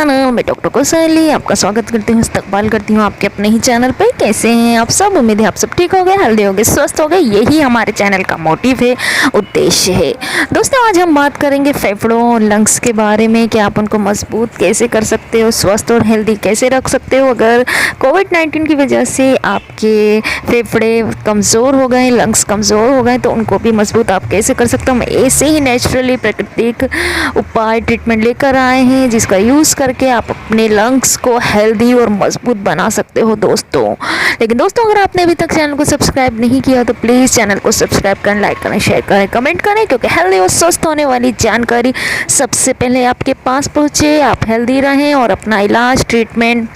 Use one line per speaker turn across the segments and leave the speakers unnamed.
मैं डॉक्टर कौशली आपका स्वागत करती हूँ, इस्तकबाल करती हूँ आपके अपने ही चैनल पे। कैसे हैं आप सब? उम्मीद है आप सब ठीक हो गए, हेल्दी हो गए, स्वस्थ हो गए। यही हमारे चैनल का मोटिव है, उद्देश्य है। दोस्तों, आज हम बात करेंगे फेफड़ों और लंग्स के बारे में कि आप उनको मजबूत कैसे कर सकते हो, स्वस्थ और हेल्दी कैसे रख सकते हो। अगर कोविड-19 की वजह से आपके फेफड़े कमज़ोर हो गए, लंग्स कमज़ोर हो गए, तो उनको भी मजबूत आप कैसे कर सकते हो। हम ऐसे ही नेचुरली प्राकृतिक उपाय ट्रीटमेंट लेकर आए हैं, जिसका यूज़ करके आप अपने लंग्स को हेल्दी और मजबूत बना सकते हो दोस्तों। लेकिन दोस्तों, अगर आपने अभी तक चैनल को सब्सक्राइब नहीं किया तो प्लीज़ चैनल को सब्सक्राइब करें, लाइक करें, शेयर करें, कमेंट करें, क्योंकि हेल्दी और स्वस्थ होने वाली जानकारी सबसे पहले आपके पास पहुँचे। आप हेल्दी रहें और अपना इलाज ट्रीटमेंट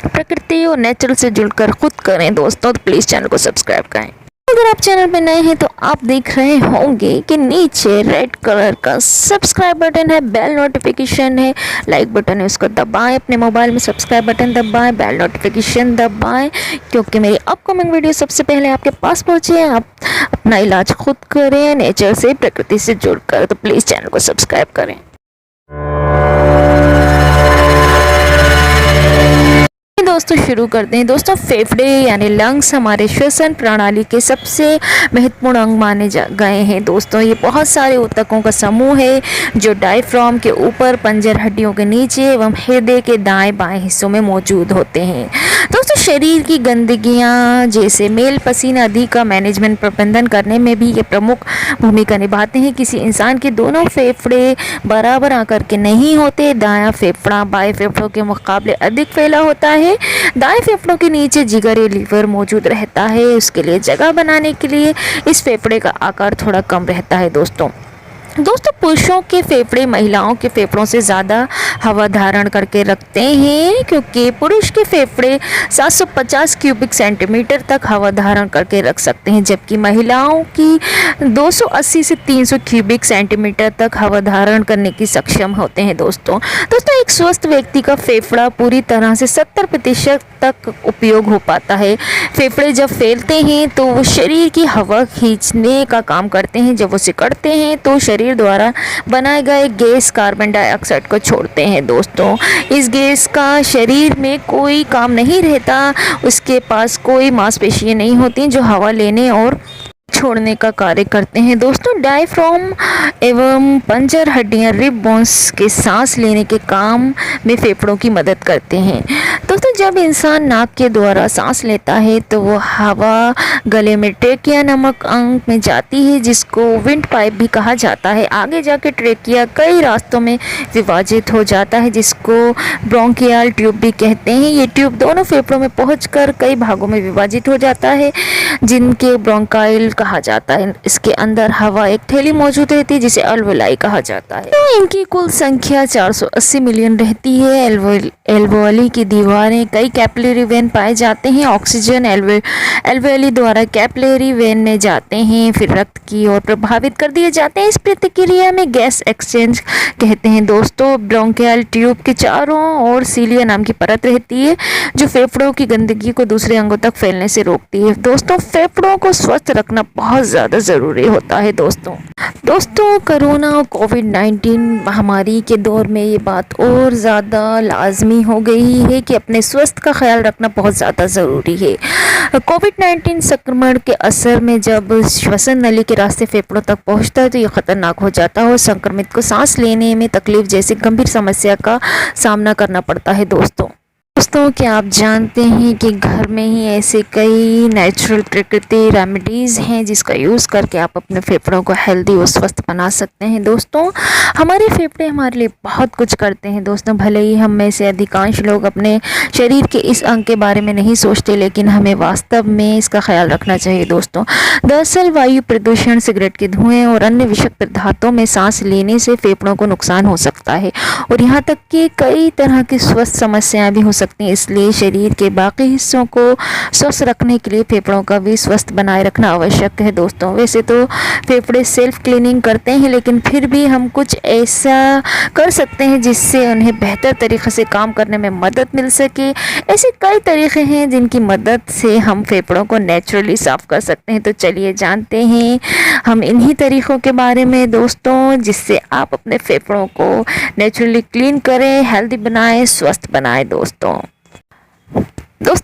प्रकृति और नेचर से जुड़कर खुद करें दोस्तों। तो प्लीज़ चैनल को सब्सक्राइब करें। अगर आप चैनल पे नए हैं तो आप देख रहे होंगे कि नीचे रेड कलर का सब्सक्राइब बटन है, बेल नोटिफिकेशन है, लाइक बटन है, उसको दबाएं। अपने मोबाइल में सब्सक्राइब बटन दबाएं, बेल नोटिफिकेशन दबाएं, क्योंकि मेरी अपकमिंग वीडियो सबसे पहले आपके पास पहुंचे। आप अपना इलाज खुद करें नेचर से, प्रकृति से जुड़कर। तो प्लीज़ चैनल को सब्सक्राइब करें। दोस्तों, शुरू करते हैं। दोस्तों, फेफड़े यानी लंग्स हमारे श्वसन प्रणाली के सबसे महत्वपूर्ण अंग माने गए हैं दोस्तों। ये बहुत सारे ऊतकों का समूह है जो डायफ्राम के ऊपर, पंजर हड्डियों के नीचे एवं हृदय के दाएं बाएं हिस्सों में मौजूद होते हैं दोस्तों। शरीर की गंदगियां जैसे मेल पसीना आदि का मैनेजमेंट प्रबंधन करने में भी ये प्रमुख भूमिका निभाते हैं। किसी इंसान के दोनों फेफड़े बराबर आकार के नहीं होते। दायां फेफड़ा बाएं फेफड़ों के मुकाबले अधिक फैला होता है। दाएं फेफड़ों के नीचे जिगर या लीवर मौजूद रहता है। उसके लिए जगह बनाने के लिए इस फेफड़े का आकार थोड़ा कम रहता है दोस्तों। पुरुषों के फेफड़े महिलाओं के फेफड़ों से ज़्यादा हवा धारण करके रखते हैं, क्योंकि पुरुष के फेफड़े 750 क्यूबिक सेंटीमीटर तक हवा धारण करके रख सकते हैं, जबकि महिलाओं की 280 से 300 क्यूबिक सेंटीमीटर तक हवा धारण करने की सक्षम होते हैं दोस्तों। एक स्वस्थ व्यक्ति का फेफड़ा पूरी तरह से 70% तक उपयोग हो पाता है। फेफड़े जब फैलते हैं तो वो शरीर की हवा खींचने का काम करते हैं। जब वो सिकुड़ते हैं तो शरीर द्वारा बनाए गए गैस कार्बन डाइऑक्साइड को छोड़ते हैं दोस्तों। इस गैस का शरीर में कोई काम नहीं रहता। उसके पास कोई मांसपेशियां नहीं होती जो हवा लेने और छोड़ने का कार्य करते हैं दोस्तों। डायफ्राम एवं पंजर हड्डियां रिब बोन्स के सांस लेने के काम में फेफड़ों की मदद करते हैं दोस्तों। जब इंसान नाक के द्वारा सांस लेता है तो वो हवा गले में ट्रेकिया नामक अंग में जाती है, जिसको विंड पाइप भी कहा जाता है। आगे जाके ट्रेकिया कई रास्तों में विभाजित हो जाता है, जिसको ब्रोंकियल ट्यूब भी कहते हैं। ये ट्यूब दोनों फेफड़ों में पहुंचकर कई भागों में विभाजित हो जाता है, जिनके ब्रोंकाइल कहा जाता है। इसके अंदर हवा एक थैली मौजूद रहती है, जिसे अल्वोलाई कहा जाता है। तो इनकी कुल संख्या 480 मिलियन रहती है। एल्वोली की दीवारें कई कैपिलरी वेन पाए जाते हैं। ऑक्सीजन एल्वोली द्वारा कैपिलरी वेन में जाते हैं, फिर रक्त की ओर प्रभावित कर दिए जाते हैं। इस प्रतिक्रिया में गैस एक्सचेंज कहते हैं दोस्तों। ब्रोंकियल ट्यूब के चारों ओर सीलिया नाम की परत रहती है, जो फेफड़ों की गंदगी को दूसरे अंगों तक फैलने से रोकती है दोस्तों। फेफड़ों को स्वस्थ रखना बहुत ज़्यादा ज़रूरी होता है दोस्तों। कोरोना और कोविड-19 महामारी के दौर में ये बात और ज़्यादा लाजमी हो गई है कि अपने स्वास्थ्य का ख्याल रखना बहुत ज़्यादा ज़रूरी है। कोविड-19 संक्रमण के असर में जब श्वसन नली के रास्ते फेफड़ों तक पहुंचता है तो ये ख़तरनाक हो जाता है और संक्रमित को सांस लेने में तकलीफ जैसी गंभीर समस्या का सामना करना पड़ता है दोस्तों। क्या आप जानते हैं कि घर में ही ऐसे कई नेचुरल प्रकृति रेमेडीज़ हैं जिसका यूज़ करके आप अपने फेफड़ों को हेल्दी और स्वस्थ बना सकते हैं दोस्तों। हमारे फेफड़े हमारे लिए बहुत कुछ करते हैं दोस्तों। भले ही हम में से अधिकांश लोग अपने शरीर के इस अंग के बारे में नहीं सोचते, लेकिन हमें वास्तव में इसका ख्याल रखना चाहिए दोस्तों। दरअसल वायु प्रदूषण, सिगरेट के धुएँ और अन्य विषाक्त पदार्थों में सांस लेने से फेफड़ों को नुकसान हो सकता है और यहाँ तक कि कई तरह की स्वास्थ्य समस्याएँ भी हो सकती सकते हैं। इसलिए शरीर के बाकी हिस्सों को स्वस्थ रखने के लिए फेफड़ों का भी स्वस्थ बनाए रखना आवश्यक है दोस्तों। वैसे तो फेफड़े सेल्फ क्लीनिंग करते हैं, लेकिन फिर भी हम कुछ ऐसा कर सकते हैं जिससे उन्हें बेहतर तरीके से काम करने में मदद मिल सके। ऐसे कई तरीके हैं जिनकी मदद से हम फेफड़ों को नेचुरली साफ़ कर सकते हैं। तो चलिए जानते हैं हम इन्हीं तरीक़ों के बारे में दोस्तों, जिससे आप अपने फेफड़ों को नेचुरली क्लीन करें, हेल्दी बनाएं, स्वस्थ बनाएं दोस्तों।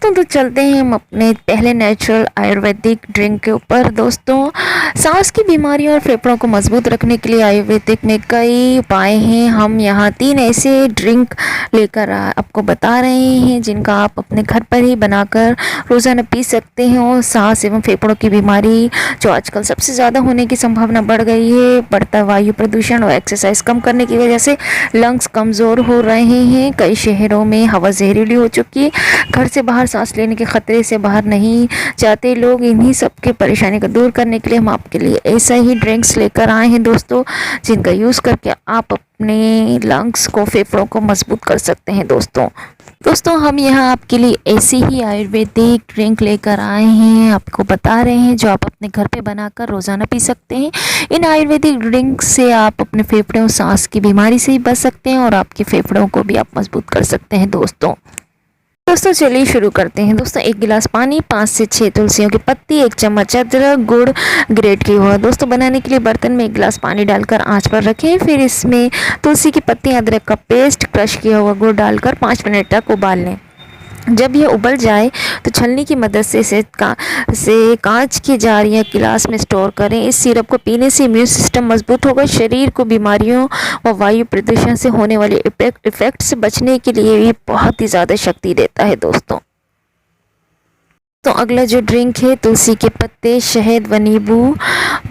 तो चलते हैं हम अपने पहले नेचुरल आयुर्वेदिक ड्रिंक के ऊपर दोस्तों। सांस की बीमारियों और फेफड़ों को मजबूत रखने के लिए आयुर्वेदिक में कई उपाय हैं। हम यहाँ 3 ऐसे ड्रिंक लेकर आपको बता रहे हैं जिनका आप अपने घर पर ही बनाकर रोज़ाना पी सकते हैं। और सांस एवं फेफड़ों की बीमारी जो आजकल सबसे ज़्यादा होने की संभावना बढ़ गई है, बढ़ता वायु प्रदूषण और एक्सरसाइज कम करने की वजह से लंग्स कमज़ोर हो रहे हैं। कई शहरों में हवा जहरीली हो चुकी है, घर से बाहर सांस लेने के खतरे से बाहर नहीं जाते लोग। इन्हीं सब के परेशानी को दूर करने के लिए हम आपके लिए ऐसा ही ड्रिंक्स लेकर आए हैं दोस्तों, जिनका यूज़ करके आप अपने लंग्स को, फेफड़ों को मजबूत कर सकते हैं दोस्तों। हम यहाँ आपके लिए ऐसी ही आयुर्वेदिक ड्रिंक लेकर आए हैं, आपको बता रहे हैं, जो आप अपने घर पे बनाकर रोज़ाना पी सकते हैं। इन आयुर्वेदिक ड्रिंक से आप अपने फेफड़े और सांस की बीमारी से ही बच सकते हैं और आपके फेफड़ों को भी आप मजबूत कर सकते हैं दोस्तों। चलिए शुरू करते हैं दोस्तों। 1 गिलास पानी, 5 से 6 तुलसियों की पत्ती, 1 चम्मच अदरक, गुड़ ग्रेट किया हुआ। दोस्तों बनाने के लिए बर्तन में 1 गिलास पानी डालकर आंच पर रखें। फिर इसमें तुलसी की पत्ती, अदरक का पेस्ट, क्रश किया हुआ गुड़ डालकर 5 मिनट तक उबाल लें। जब यह उबल जाए तो छलनी की मदद से इसे कांच की जार या गिलास में स्टोर करें। इस सिरप को पीने से इम्यून सिस्टम मजबूत होगा, शरीर को बीमारियों व वायु प्रदूषण से होने वाले इफेक्ट से बचने के लिए ये बहुत ही ज़्यादा शक्ति देता है दोस्तों। तो अगला जो ड्रिंक है तुलसी के पत्ते, शहद व नींबू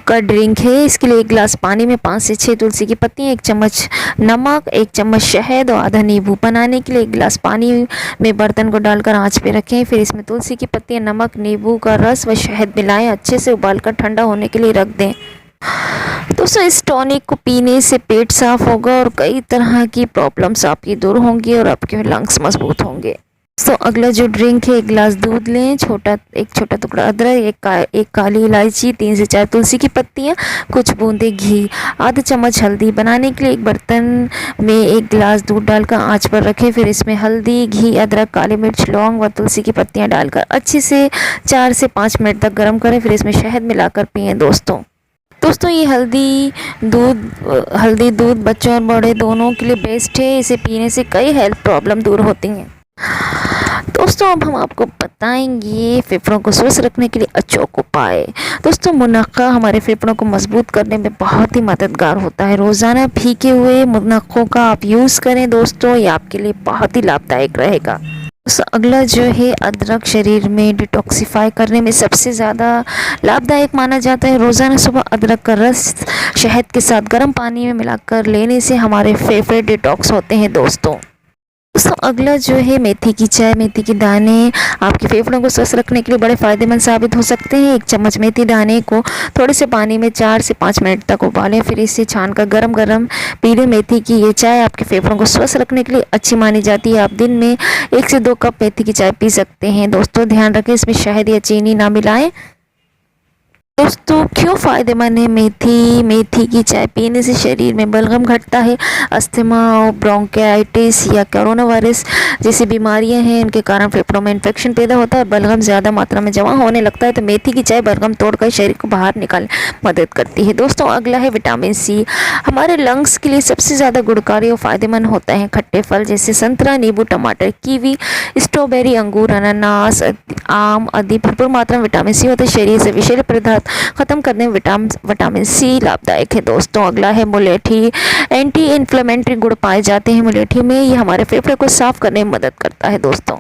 का ड्रिंक है। इसके लिए 1 गिलास पानी में 5 से 6 तुलसी की पत्ती, 1 चम्मच नमक, 1 चम्मच शहद और आधा नींबू। बनाने के लिए 1 गिलास पानी में बर्तन को डालकर आंच पे रखें। फिर इसमें तुलसी की पत्तियाँ, नमक, नींबू का रस व शहद मिलाएं। अच्छे से उबालकर ठंडा होने के लिए रख दें। दोस्तों इस टॉनिक को पीने से पेट साफ होगा और कई तरह की प्रॉब्लम्स आपकी दूर होंगी और आपके लंग्स मजबूत होंगे। तो अगला जो ड्रिंक है, 1 गिलास दूध लें, एक छोटा टुकड़ा अदरक, एक काली इलायची, 3 से 4 तुलसी की पत्तियाँ, कुछ बूंदे घी, आधा चम्मच हल्दी। बनाने के लिए एक बर्तन में 1 गिलास दूध डालकर आंच पर रखें। फिर इसमें हल्दी, घी, अदरक, काली मिर्च, लौंग व तुलसी की पत्तियाँ डालकर अच्छे से 4 से 5 मिनट तक गर्म करें। फिर इसमें शहद मिलाकर पिएँ दोस्तों ये हल्दी दूध बच्चों और बड़े दोनों के लिए बेस्ट है। इसे पीने से कई हेल्थ प्रॉब्लम दूर होती हैं दोस्तों। अब हम आपको बताएंगे फेफड़ों को स्वस्थ रखने के लिए अचूक उपाय। दोस्तों मुनक्का हमारे फेफड़ों को मजबूत करने में बहुत ही मददगार होता है। रोज़ाना भीगे हुए मुनक्कों का आप यूज़ करें दोस्तों, ये आपके लिए बहुत ही लाभदायक रहेगा। अगला जो है अदरक, शरीर में डिटॉक्सिफाई करने में सबसे ज़्यादा लाभदायक माना जाता है। रोज़ाना सुबह अदरक का रस शहद के साथ गर्म पानी में मिलाकर लेने से हमारे फेफड़े डिटॉक्स होते हैं दोस्तों। अगला जो है मेथी की चाय। मेथी के दाने आपके फेफड़ों को स्वस्थ रखने के लिए बड़े फ़ायदेमंद साबित हो सकते हैं। 1 चम्मच मेथी दाने को थोड़े से पानी में 4 से 5 मिनट तक उबालें। फिर इसे छानकर गरम पी लें। मेथी की ये चाय आपके फेफड़ों को स्वस्थ रखने के लिए अच्छी मानी जाती है। आप दिन में 1 से 2 कप मेथी की चाय पी सकते हैं दोस्तों। ध्यान रखें इसमें शहद या चीनी ना मिलाएं। दोस्तों क्यों फ़ायदेमंद है मेथी की चाय पीने से शरीर में बलगम घटता है। अस्थमा, ब्रोंकाइटिस या कोरोना वायरस जैसी बीमारियां हैं, इनके कारण फेफड़ों में इन्फेक्शन पैदा होता है, बलगम ज़्यादा मात्रा में जमा होने लगता है। तो मेथी की चाय बलगम तोड़कर शरीर को बाहर निकालने मदद करती है दोस्तों। अगला है विटामिन सी। हमारे लंग्स के लिए सबसे ज़्यादा गुणकारी और फ़ायदेमंद होता है खट्टे फल जैसे संतरा, नींबू, टमाटर, कीवी, स्ट्रॉबेरी, अंगूर, अनानास, आम आदि भरपूर मात्रा में विटामिन सी होता है। शरीर से विषैले पदार्थ खत्म करने में विटामिन सी लाभदायक है दोस्तों। अगला है मुलेठी। एंटी इन्फ्लेमेटरी गुण पाए जाते हैं मुलेठी में, ये हमारे फेफड़े को साफ करने में मदद करता है दोस्तों।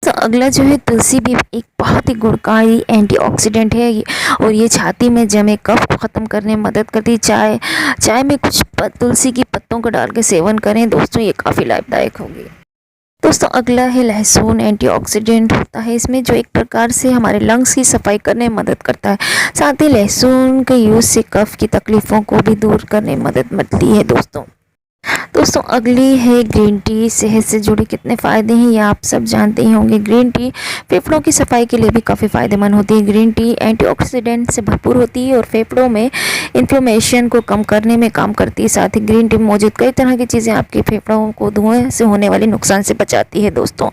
तो अगला जो है तुलसी भी एक बहुत ही गुणकारी एंटीऑक्सीडेंट है और ये छाती में जमे कफ को ख़त्म करने में मदद करती है। चाय में कुछ तुलसी की पत्तों को डाल के सेवन करें दोस्तों, ये काफ़ी लाभदायक होगी दोस्तों। अगला है लहसुन। एंटीऑक्सीडेंट होता है इसमें, जो एक प्रकार से हमारे लंग्स की सफाई करने में मदद करता है। साथ ही लहसुन के यूज़ से कफ की तकलीफ़ों को भी दूर करने में मदद मिलती है दोस्तों। दोस्तों अगली है ग्रीन टी। सेहत से जुड़े कितने फ़ायदे हैं ये आप सब जानते ही होंगे। ग्रीन टी फेफड़ों की सफाई के लिए भी काफ़ी फ़ायदेमंद होती है। ग्रीन टी एंटीऑक्सीडेंट से भरपूर होती है और फेफड़ों में इन्फ्लेमेशन को कम करने में काम करती है। साथ ही ग्रीन टी में मौजूद कई तरह की चीज़ें आपके फेफड़ों को धुएं से होने वाले नुकसान से बचाती है। दोस्तों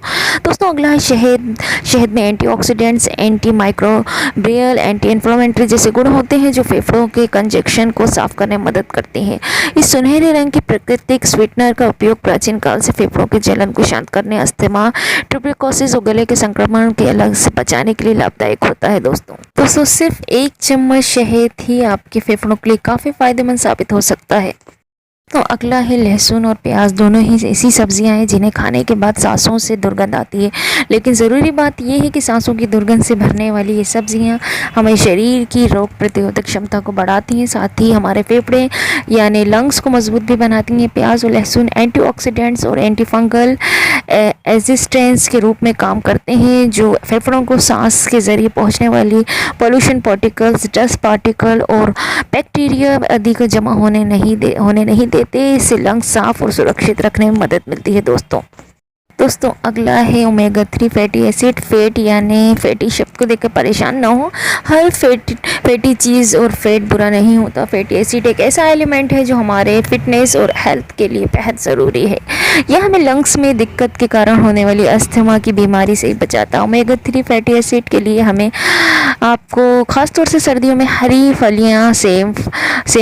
अगला है शहद। शहद में antioxidants, anti microbial, anti inflammatory जैसे गुण होते हैं जो फेफड़ों के कंजेक्शन को साफ करने में मदद करते हैं। इस सुनहरे रंग की प्राकृतिक स्वीटनर का उपयोग प्राचीन काल से फेफड़ों के जलन को शांत करने, अस्थमा, ट्यूबरकुलोसिस और गले के संक्रमण के अलग से बचाने के लिए लाभदायक होता है। दोस्तों सिर्फ 1 चम्मच शहद ही आपके फेफड़ों के लिए काफ़ी फायदेमंद साबित हो सकता है। तो अगला है लहसुन और प्याज। दोनों ही ऐसी सब्जियां हैं जिन्हें खाने के बाद सांसों से दुर्गंध आती है, लेकिन ज़रूरी बात यह है कि सांसों की दुर्गंध से भरने वाली ये सब्जियां हमारे शरीर की रोग प्रतिरोधक क्षमता को बढ़ाती हैं, साथ ही हमारे फेफड़े यानी लंग्स को मजबूत भी बनाती हैं। प्याज और लहसुन एंटीऑक्सीडेंट्स और एंटीफंगल एजिस्टेंस के रूप में काम करते हैं जो फेफड़ों को सांस के जरिए पहुँचने वाली पोल्यूशन पार्टिकल्स, डस्ट पार्टिकल और बैक्टीरिया आदि को जमा होने नहीं देते। इससे लंग्स साफ और सुरक्षित रखने में मदद मिलती है। दोस्तों अगला है ओमेगा 3 फैटी एसिड। फैट यानी फैटी शब्द को देखकर परेशान ना हो। हर फैटी चीज़ और फैट बुरा नहीं होता। फैटी एसिड एक ऐसा एलिमेंट है जो हमारे फिटनेस और हेल्थ के लिए बेहद ज़रूरी है। यह हमें लंग्स में दिक्कत के कारण होने वाली अस्थमा की बीमारी से बचाता है। ओमेगा 3 फैटी एसिड के लिए हमें आपको ख़ासतौर से सर्दियों में हरी फलियाँ, सेम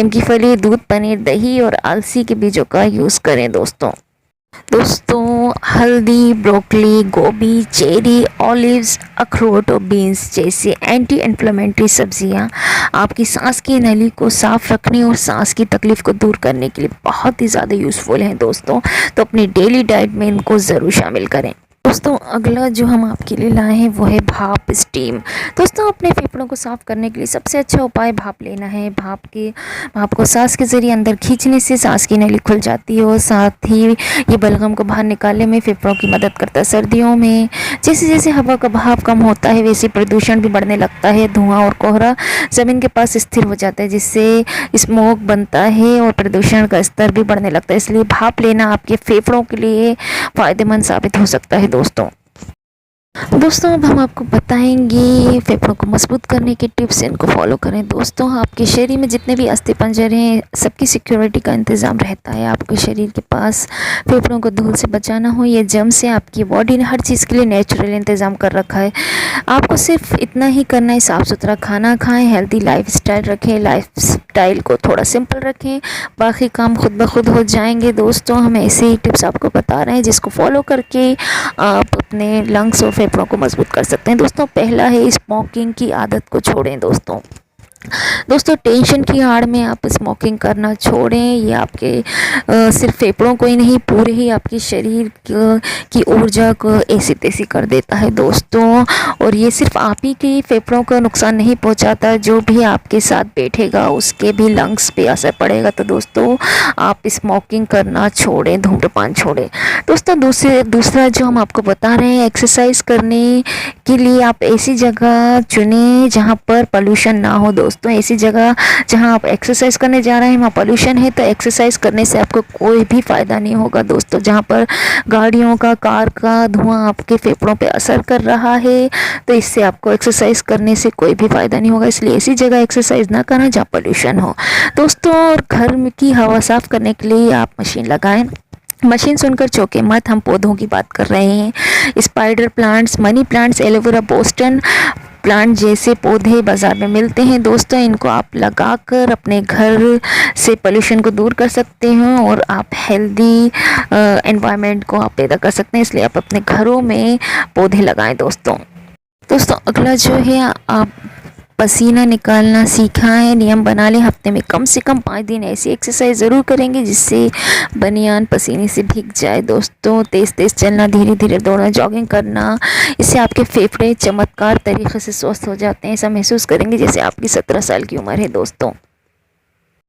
की फली, दूध, पनीर, दही और अलसी के बीजों का यूज़ करें। दोस्तों हल्दी, ब्रोकली, गोभी, चेरी, ऑलिव्स, अखरोट और बीन्स जैसी एंटी इन्फ्लेमेटरी सब्जियां आपकी सांस की नली को साफ रखने और सांस की तकलीफ़ को दूर करने के लिए बहुत ही ज़्यादा यूज़फुल हैं। दोस्तों तो अपनी डेली डाइट में इनको ज़रूर शामिल करें। दोस्तों अगला जो हम आपके लिए लाए हैं वो है भाप, स्टीम। दोस्तों अपने फेफड़ों को साफ़ करने के लिए सबसे अच्छा उपाय भाप लेना है। भाप को सांस के ज़रिए अंदर खींचने से सांस की नली खुल जाती है और साथ ही ये बलगम को बाहर निकालने में फेफड़ों की मदद करता है। सर्दियों में जैसे जैसे हवा का भाप कम होता है वैसे प्रदूषण भी बढ़ने लगता है। धुआं और कोहरा ज़मीन के पास स्थिर हो जाता है जिससे स्मोक बनता है और प्रदूषण का स्तर भी बढ़ने लगता है। इसलिए भाप लेना आपके फेफड़ों के लिए फ़ायदेमंद साबित हो सकता है। दोस्तों अब हम आपको बताएंगे फेफड़ों को मजबूत करने के टिप्स, इनको फॉलो करें। दोस्तों आपके शरीर में जितने भी अस्थिपंजर हैं सबकी सिक्योरिटी का इंतज़ाम रहता है। आपके शरीर के पास फेफड़ों को धूल से बचाना हो या जम से, आपकी बॉडी ने हर चीज़ के लिए नेचुरल इंतज़ाम कर रखा है। आपको सिर्फ इतना ही करना है, साफ़ सुथरा खाना खाएँ, हेल्दी लाइफ स्टाइल रखें, लाइफ स्टाइल को थोड़ा सिंपल रखें, बाकी काम खुद ब खुद हो जाएंगे। दोस्तों हम ऐसे ही टिप्स आपको बता रहे हैं जिसको फॉलो करके आप अपने लंग्स और फेफड़ों को मजबूत कर सकते हैं। दोस्तों पहला है स्मोकिंग की आदत को छोड़ें। दोस्तों टेंशन की आड़ में आप स्मोकिंग करना छोड़ें। ये आपके सिर्फ फेफड़ों को ही नहीं पूरे ही आपके शरीर की ऊर्जा को ऐसी तैसी कर देता है। दोस्तों और ये सिर्फ आप ही के फेफड़ों को नुकसान नहीं पहुंचाता, जो भी आपके साथ बैठेगा उसके भी लंग्स पे असर पड़ेगा। तो दोस्तों आप स्मोकिंग करना छोड़ें, धूम्रपान छोड़ें। दोस्तों दूसरा जो हम आपको बता रहे हैं, एक्सरसाइज करने के लिए आप ऐसी जगह चुनें जहाँ पर पोल्यूशन ना हो। दोस्तों ऐसी जगह जहां आप एक्सरसाइज करने जा रहे हैं वहाँ पोल्यूशन है तो एक्सरसाइज करने से आपको कोई भी फ़ायदा नहीं होगा। दोस्तों जहाँ पर गाड़ियों का, कार का धुआं आपके फेफड़ों पे असर कर रहा है तो इससे आपको एक्सरसाइज करने से कोई भी फ़ायदा नहीं होगा। इसलिए ऐसी जगह एक्सरसाइज ना करना जहाँ पोल्यूशन हो। दोस्तों और घर की हवा साफ़ करने के लिए आप मशीन लगाएं। मशीन सुनकर चौंके मत, हम पौधों की बात कर रहे हैं। Spider plants, money plants, aloe vera, Boston plant जैसे पौधे बाज़ार में मिलते हैं। दोस्तों इनको आप लगाकर अपने घर से पोल्यूशन को दूर कर सकते हैं और आप हेल्दी एनवायरनमेंट को आप पैदा कर सकते हैं। इसलिए आप अपने घरों में पौधे लगाएं। दोस्तों अगला जो है, आप पसीना निकालना सीखा है, नियम बना लें। हफ्ते में कम से कम 5 दिन ऐसी एक्सरसाइज ज़रूर करेंगे जिससे बनियान पसीने से भीग जाए। दोस्तों तेज़ चलना, धीरे धीरे दौड़ना, जॉगिंग करना, इससे आपके फेफड़े चमत्कार तरीके से स्वस्थ हो जाते हैं। ऐसा महसूस करेंगे जैसे आपकी 17 साल की उम्र है। दोस्तों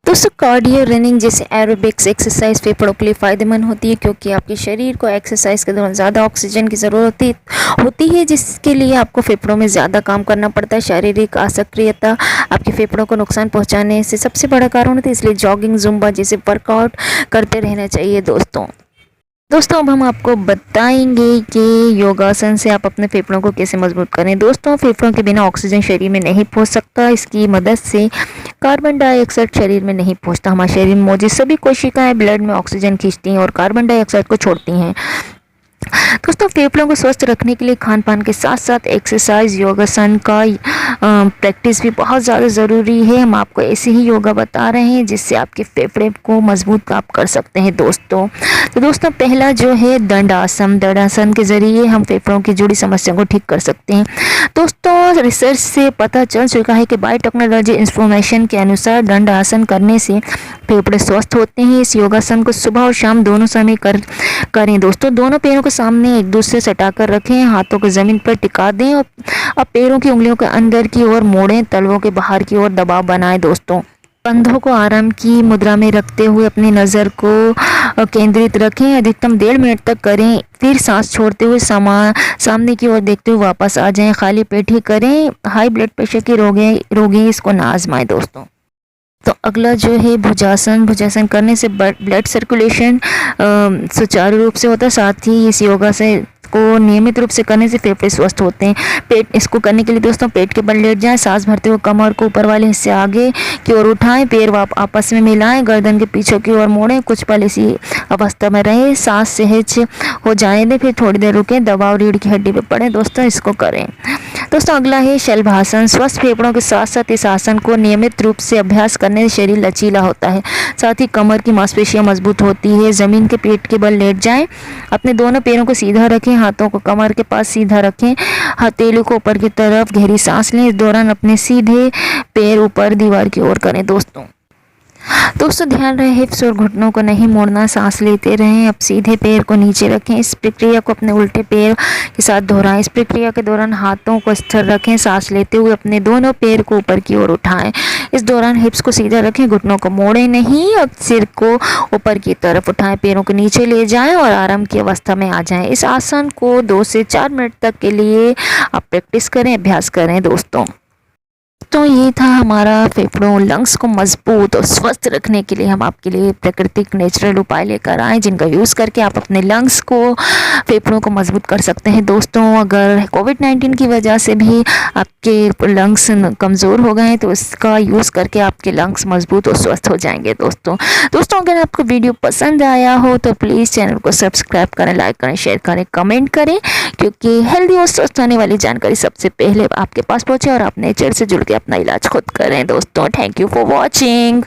दोस्तों कार्डियो रनिंग जैसे एरोबिक्स एक्सरसाइज फेफड़ों के लिए फ़ायदेमंद होती है, क्योंकि आपके शरीर को एक्सरसाइज के दौरान ज़्यादा ऑक्सीजन की ज़रूरत होती है, जिसके लिए आपको फेफड़ों में ज़्यादा काम करना पड़ता है। शारीरिक असक्रियता आपके फेफड़ों को नुकसान पहुंचाने से सबसे बड़ा कारण होता है, इसलिए जॉगिंग जुम्बा जैसे वर्कआउट करते रहना चाहिए। दोस्तों अब हम आपको बताएंगे कि योगासन से आप अपने फेफड़ों को कैसे मजबूत करें। दोस्तों फेफड़ों के बिना ऑक्सीजन शरीर में नहीं पहुंच सकता, इसकी मदद से कार्बन डाइऑक्साइड शरीर में नहीं पहुंचता। हमारे शरीर में मौजूद सभी कोशिकाएं ब्लड में ऑक्सीजन खींचती हैं और कार्बन डाइऑक्साइड को छोड़ती हैं। दोस्तों फेफड़ों को स्वस्थ रखने के लिए खान पान के साथ साथ एक्सरसाइज योगासन का प्रैक्टिस भी बहुत ज़्यादा ज़रूरी है। हम आपको ऐसे ही योगा बता रहे हैं जिससे आपके फेफड़े को मजबूत आप कर सकते हैं। दोस्तों पहला जो है दंडासन के ज़रिए हम फेफड़ों की जुड़ी समस्या को ठीक कर सकते हैं। दोस्तों रिसर्च से पता चल चुका है कि बायोटेक्नोलॉजी इंफॉर्मेशन के अनुसार दंडासन करने से फेफड़े स्वस्थ होते हैं। इस योगासन को सुबह और शाम दोनों समय करें। दोस्तों दोनों पैरों को सामने एक दूसरे से सटाकर रखें, हाथों को ज़मीन पर टिका दें और अब पैरों की उंगलियों को अंदर की ओर मोड़ें, तलवों के बाहर की ओर दबाव बनाएं। दोस्तों कंधों को आराम की मुद्रा में रखते हुए अपनी नज़र को केंद्रित रखें। अधिकतम 1.5 मिनट तक करें, फिर सांस छोड़ते हुए सामने की ओर देखते हुए वापस आ जाएं। खाली पेट ही करें। हाई ब्लड प्रेशर के रोगी इसको ना आजमाएं। दोस्तों तो अगला जो है भुजासन करने से ब्लड सर्कुलेशन सुचारू रूप से होता है। साथ ही इस योगा से को नियमित रूप से करने से फेफड़े स्वस्थ होते हैं। इसको करने के लिए दोस्तों पेट के बल लेट जाएं, सांस भरते हुए कमर को ऊपर वाले हिस्से आगे की ओर उठाएं, पैर आपस में मिलाएं, गर्दन के पीछे की ओर मोड़ें। कुछ पल इसी अवस्था में रहें, सांस सहज हो जाने दें, फिर थोड़ी देर रुकें, दबाव रीढ़ की हड्डी पर पड़े। दोस्तों इसको करें। दोस्तों अगला है शलभासन। स्वस्थ फेफड़ों के साथ साथ इस आसन को नियमित रूप से अभ्यास करने से शरीर लचीला होता है, साथ ही कमर की मांसपेशियां मजबूत होती है। ज़मीन के पेट के बल लेट जाएं, अपने दोनों पैरों को सीधा रखें, हाथों को कमर के पास सीधा रखें, हथेली को ऊपर की तरफ गहरी सांस लें। इस दौरान अपने सीधे पैर ऊपर दीवार की ओर करें। दोस्तों ध्यान रहे हिप्स और घुटनों को नहीं मोड़ना, सांस लेते रहें। अब सीधे पैर को नीचे रखें। इस प्रक्रिया को अपने उल्टे पैर के साथ दोहराएं। इस प्रक्रिया के दौरान हाथों को स्थिर रखें, सांस लेते हुए अपने दोनों पैर को ऊपर की ओर उठाएं। इस दौरान हिप्स को सीधा रखें, घुटनों को मोड़ें नहीं। अब सिर को ऊपर की तरफ उठाएं, पैरों को नीचे ले जाएं और आराम की अवस्था में आ जाएं। इस आसन को 2 से 4 मिनट तक के लिए आप प्रैक्टिस करें, अभ्यास करें। तो ये था हमारा फेफड़ों लंग्स को मजबूत और स्वस्थ रखने के लिए हम आपके लिए प्राकृतिक नेचुरल उपाय लेकर आए, जिनका यूज़ करके आप अपने लंग्स को फेफड़ों को मजबूत कर सकते हैं। दोस्तों अगर कोविड-19 की वजह से भी आपके लंग्स कमज़ोर हो गए हैं तो इसका यूज़ करके आपके लंग्स मजबूत और स्वस्थ हो जाएंगे। दोस्तों अगर आपको वीडियो पसंद आया हो तो प्लीज़ चैनल को सब्सक्राइब करें, लाइक करें, शेयर करें, कमेंट करें, क्योंकि हेल्दी और स्वस्थ होने वाली जानकारी सबसे पहले आपके पास पहुँचे और आप नेचर से जुड़ के अपना इलाज खुद करें। दोस्तों थैंक यू फॉर वॉचिंग।